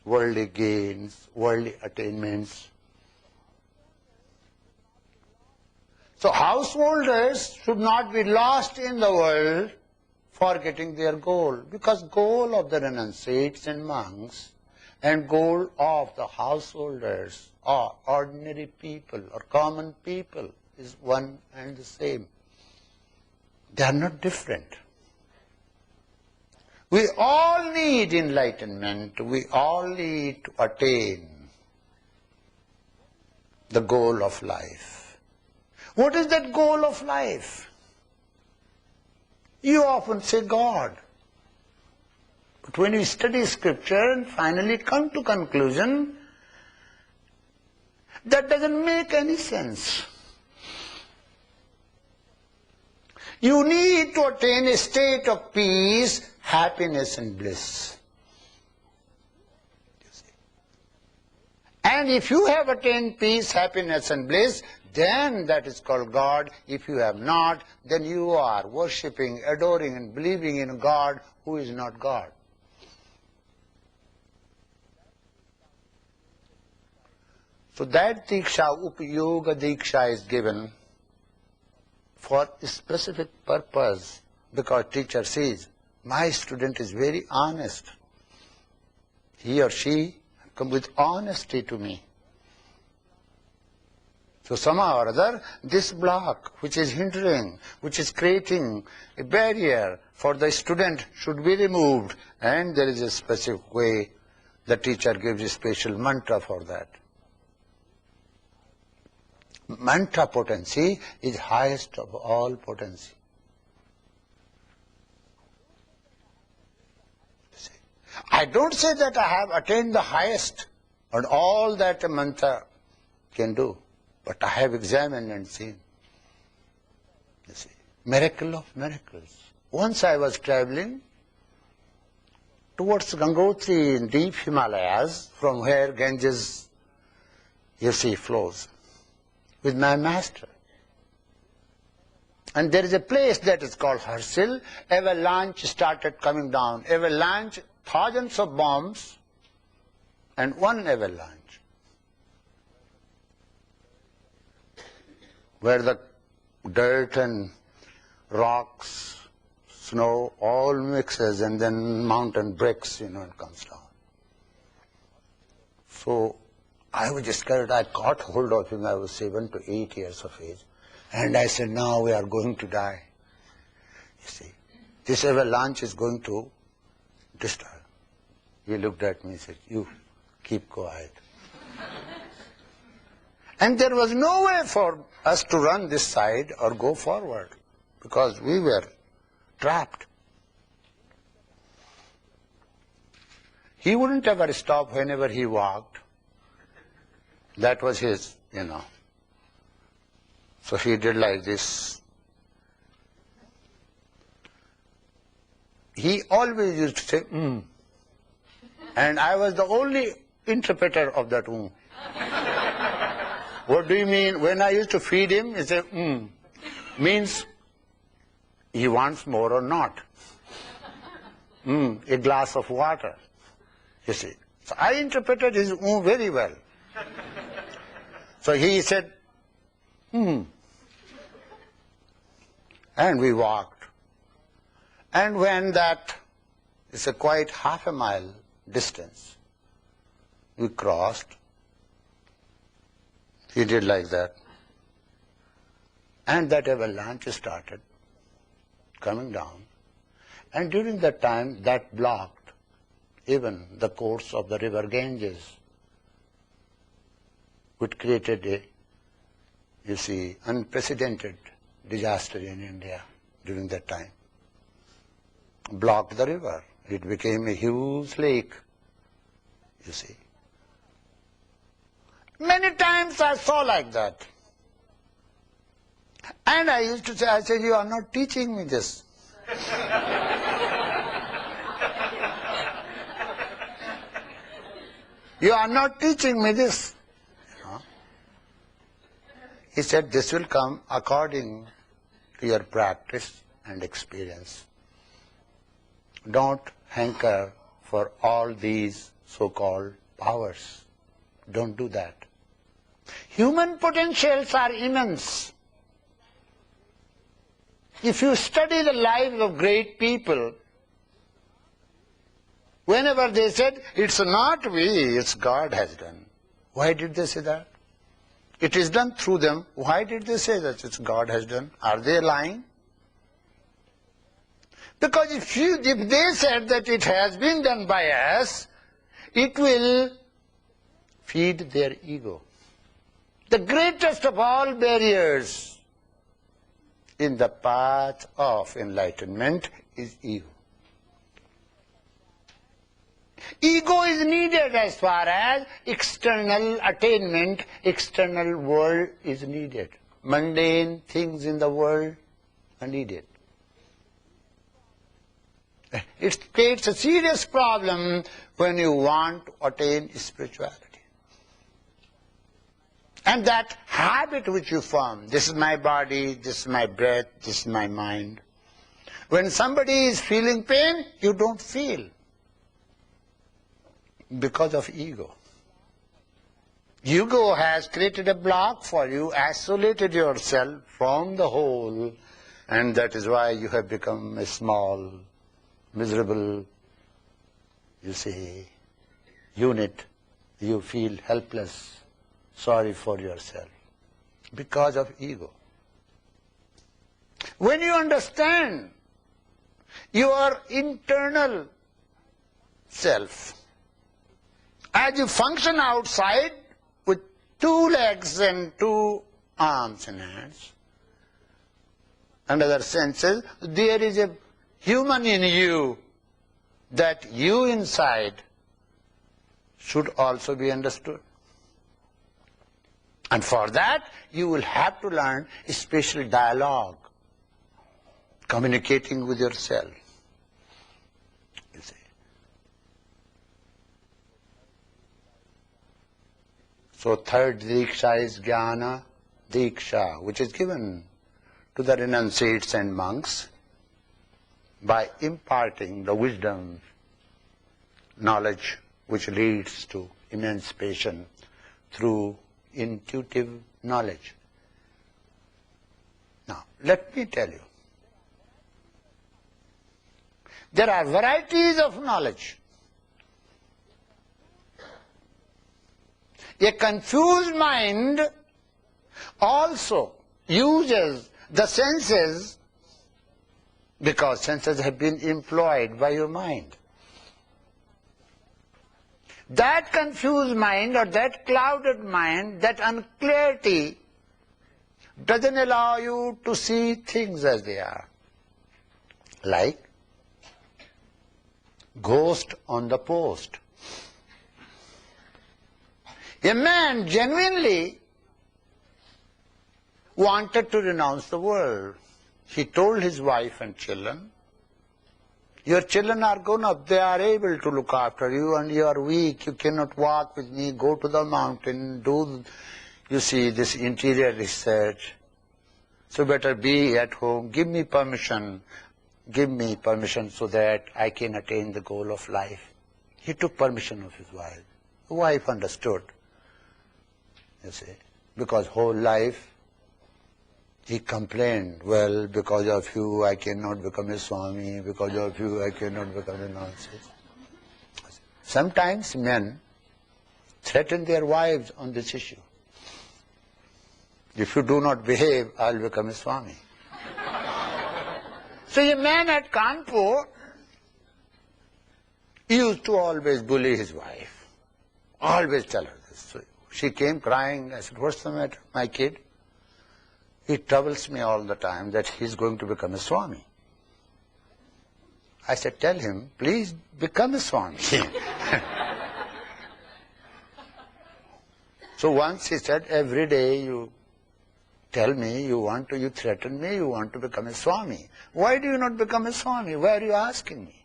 worldly gains, worldly attainments. So householders should not be lost in the world forgetting their goal, because goal of the renunciates and monks and goal of the householders or ordinary people or common people is one and the same. They are not different. We all need enlightenment. We all need to attain the goal of life. What is that goal of life? You often say God. But when you study scripture and finally come to conclusion, that doesn't make any sense. You need to attain a state of peace, happiness and bliss. And if you have attained peace, happiness and bliss, then that is called God. If you have not, then you are worshipping, adoring and believing in a God who is not God. So that Diksha, Upayoga Diksha is given for a specific purpose, because teacher says, my student is very honest. He or she come with honesty to me. So somehow or other, this block which is hindering, which is creating a barrier for the student should be removed, and there is a specific way the teacher gives a special mantra for that. Mantra potency is highest of all potency. I don't say that I have attained the highest and all that a mantra can do, but I have examined and seen. You see, miracle of miracles. Once I was traveling towards Gangotri in deep Himalayas, from where Ganges, you see, flows, with my master. And there is a place that is called Harsil. Avalanche started coming down. Avalanche, thousands of bombs, and one avalanche, where the dirt and rocks, snow, all mixes, and then mountain breaks, and comes down. So I was scared. I caught hold of him. I was 7 to 8 years of age. And I said, now we are going to die. You see, this avalanche is going to destroy. He looked at me and said, you keep quiet. And there was no way for us to run this side or go forward, because we were trapped. He wouldn't ever stop whenever he walked. That was his, So he did like this. He always used to say, And I was the only interpreter of that What do you mean? When I used to feed him, he said, means he wants more or not. A glass of water, you see. So I interpreted his very well. So he said, And we walked. And when that is a quite half a mile distance, we crossed. He did like that. And that avalanche started coming down. And during that time, that blocked even the course of the river Ganges, which created a, unprecedented disaster in India during that time. Blocked the river. It became a huge lake, you see. Many times I saw like that. And I used to say, you are not teaching me this. You are not teaching me this. He said, this will come according to your practice and experience. Don't hanker for all these so-called powers. Don't do that. Human potentials are immense. If you study the lives of great people, whenever they said, it's not we, it's God has done. Why did they say that? It is done through them. Why did they say that it's God has done? Are they lying? Because if they said that it has been done by us, it will feed their ego. The greatest of all barriers in the path of enlightenment is ego. Ego is needed as far as external attainment, external world is needed. Mundane things in the world are needed. It creates a serious problem when you want to attain spirituality. And that habit which you form, this is my body, this is my breath, this is my mind. When somebody is feeling pain, you don't feel. Because of ego. Ego has created a block for you, isolated yourself from the whole, and that is why you have become a small, miserable, you see, unit. You feel helpless, sorry for yourself, because of ego. When you understand your internal self, as you function outside with 2 legs and 2 arms and hands and other senses, there is a human in you that you inside should also be understood. And for that, you will have to learn a special dialogue, communicating with yourself. You see. So third Diksha is Jnana Diksha, which is given to the renunciates and monks by imparting the wisdom, knowledge which leads to emancipation through intuitive knowledge. Now, let me tell you, there are varieties of knowledge. A confused mind also uses the senses because senses have been employed by your mind. That confused mind or that clouded mind, that unclarity doesn't allow you to see things as they are. Like ghost on the post. A man genuinely wanted to renounce the world. He told his wife and children, your children are grown up, they are able to look after you, and you are weak, you cannot walk with me, go to the mountain, do, you see, this interior research. So better be at home, give me permission so that I can attain the goal of life. He took permission of his wife. The wife understood, you see, because whole life he complained, well, because of you I cannot become a Swami, because of you I cannot become a nonsense. Sometimes men threaten their wives on this issue. If you do not behave, I'll become a Swami. So a man at Kanpur used to always bully his wife, always tell her this. So she came crying. I said, what's the matter, my kid? It troubles me all the time that he's going to become a Swami. I said, tell him, please become a Swami. So once he said, every day you tell me, you threaten me, you want to become a Swami. Why do you not become a Swami? Why are you asking me?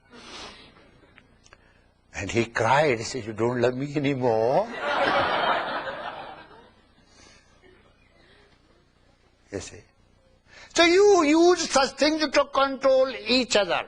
And he cried, he said, you don't love me anymore? You see. So you use such things to control each other.